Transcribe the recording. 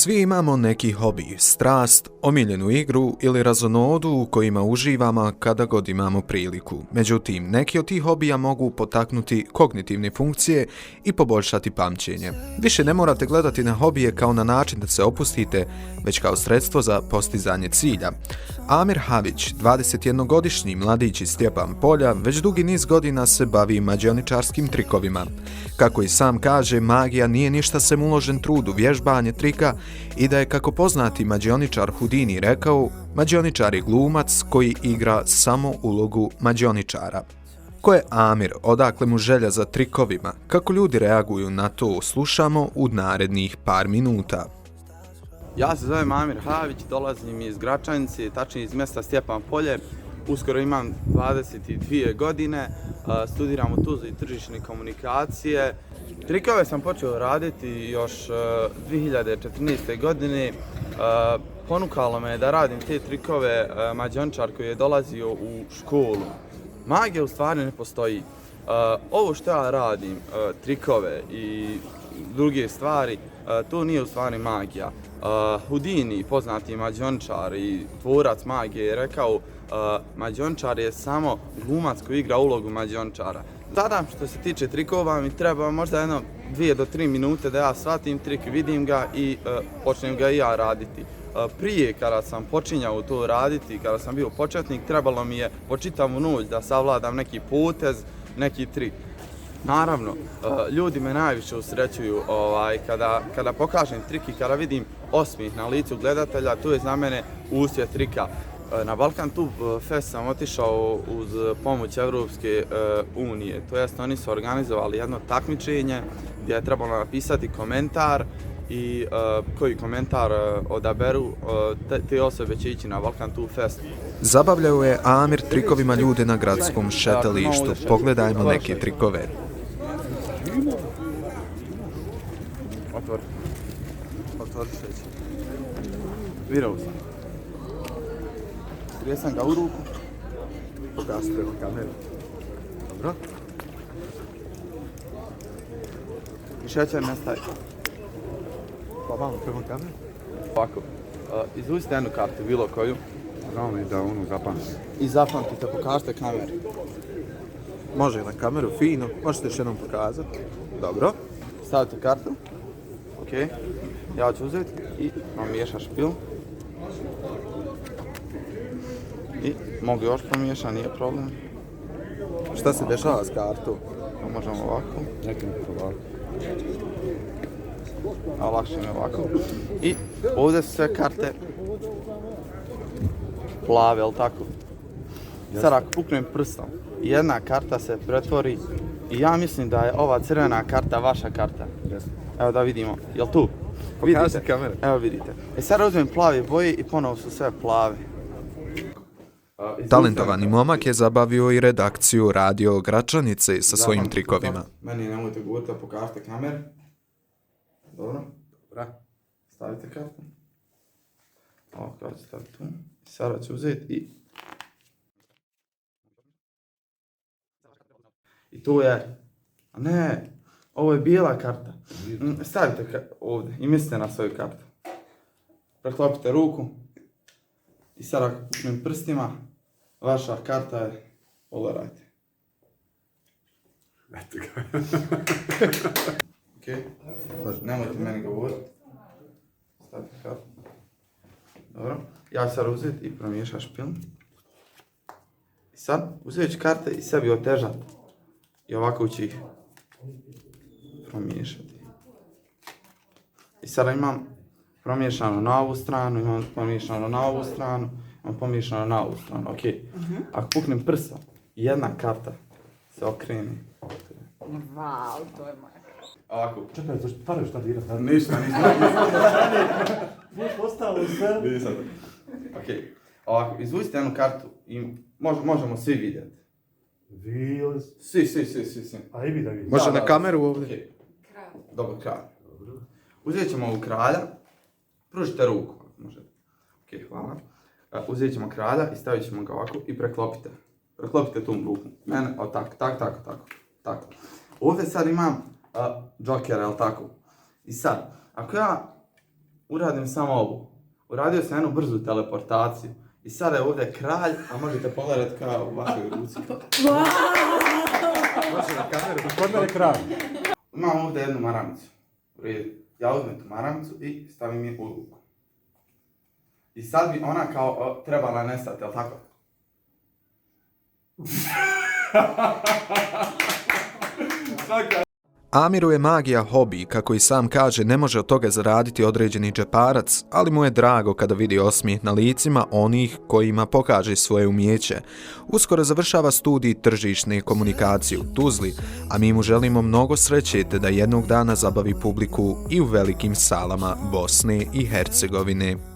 Svi imamo neki hobi, strast, omiljenu igru ili razonodu u kojima uživamo kada god imamo priliku. Međutim, neki od tih hobija mogu potaknuti kognitivne funkcije i poboljšati pamćenje. Više ne morate gledati na hobije kao na način da se opustite, već kao sredstvo za postizanje cilja. Amir Havić, 21-godišnji mladić iz Stjepan Polja, već dugi niz godina se bavi mađioničarskim trikovima. Kako i sam kaže, magija nije ništa sem uložen trud u vježbanje trika i da je, kako poznati mađioničar Houdini rekao, mađioničar je glumac koji igra samo ulogu mađioničara. Ko je Amir, odakle mu želja za trikovima, kako ljudi reaguju na to, slušamo u narednih par minuta. Ja se zovem Amir Havić, dolazim iz Gračanice, tačnije iz mjesta Stjepan Polje. Uskoro imam 22 godine, studiram u Tuzli tržišne komunikacije. Trikove sam počeo raditi još 2014. godine. Ponukalo me da radim te trikove mađioničar koji je dolazio u školu. Magija u stvari ne postoji. Ovo što ja radim, trikove i druge stvari, to nije u stvari magija. Houdini, poznati mađioničar i tvorac magije, je rekao mađioničar je samo glumac koji igra ulogu mađioničara. Sada što se tiče trikova mi treba možda 2 do 3 minute da ja shvatim trik, vidim ga i počnem ga i ja raditi. Prije kada sam počinjao to raditi, kada sam bio početnik, trebalo mi je po čitavu noć da savladam neki potez, neki trik. Naravno, ljudi me najviše usrećuju kada pokažem trik i kada vidim osmijeh na licu gledatelja, to je za mene uspjeh trika. Na Balkan Tube Fest sam otišao uz pomoć Evropske unije, to jest oni su organizovali jedno takmičenje gdje je trebalo napisati komentar i koji komentar odaberu, te osobe će ići na Balkan Tube Fest. Zabavljao je Amir trikovima ljude na gradskom šetalištu. Pogledajmo neke trikove. Otvori šeće. Virao sam. Grijesam ga u ruku. Pokaži prema kameru. Dobro. I šećer nestaje. Pa malo prema kameru. Ovako, izvucite jednu kartu, bilo koju. Znao mi da onu zapamtim. I zapamtite, pokažite kameru. Može na kameru, fino. Možete još jednom pokazati. Dobro. Stavite kartu. Ok. Ja ću uzeti i pomiješam špil. I mogu još pomiješati, nije problem. Šta se dešava s kartom? Možemo ovako. Nekim ovako. A lakše mi ovako. I ovdje su sve karte plave, jel tako? Sad ako puknem prstom, jedna karta se pretvori i ja mislim da je ova crvena karta vaša karta. Evo da vidimo, jel tu? Pokaži kameru. Evo vidite. Sad uzmem plave boje i ponovo su sve plave. Talentovani momak je zabavio i redakciju Radio Gračanice sa svojim trikovima. Meni nemojte govoriti, pokažite kameru. Dobro. Stavite kartu. Ovo kada ću staviti tu. Sada ću uzeti i tu je, ne, ovo je bijela karta. Stavite ovdje i mislite na svoju kartu. Preklopite ruku i sada ako puknem prstima, vaša karta je, pogledajte. Eto ga. Ok, nemojte meni govoriti. Stavite kartu. Dobro, ja ću sad uzeti i promiješati špil. I sad uzet ću karte i sebi otežati. I ovako ću ih promiješati. I sada imam promiješano na ovu stranu, imam pomiješano na ovu stranu, imam pomiješano na ovu stranu, ok. Ako puknem prstom, jedna karta se okrene. Wow, to je moja. Ovako. Čekaj, to stvarno šta dira? Ništa. Ostalo sve. Nisam. Ok. Ovako, izvucite jednu kartu i možemo svi vidjeti. Vili. Svi. A i vi da vidite. Može na kameru ovdje. Okay. Dobro, kralj. Uzet ćemo ovu kralja. Pružite ruku. Možete. Ok, hvala. Uzet ćemo kralja i stavit ćemo ga ovako i preklopite. Preklopite tu ruku. Mene, tako. Ovdje sad imam Jokera, jel tako? I sad, ako ja uradim samo ovo. Uradio sam jednu brzu teleportaciju. I sada je ovdje kralj, a možete pogledati kao u vašoj ruci. Kod mene kralj. Imam ovdje jednu maramicu. U redu. Ja uzmem tu maramicu i stavim je u ruku. I sad bi ona kao trebala nestati, jel tako? Amiru je magija hobi, kako i sam kaže, ne može od toga zaraditi određeni džeparac, ali mu je drago kada vidi osmijeh na licima onih kojima pokaže svoje umijeće. Uskoro završava studij tržišne komunikacije u Tuzli, a mi mu želimo mnogo sreće te da jednog dana zabavi publiku i u velikim salama Bosne i Hercegovine.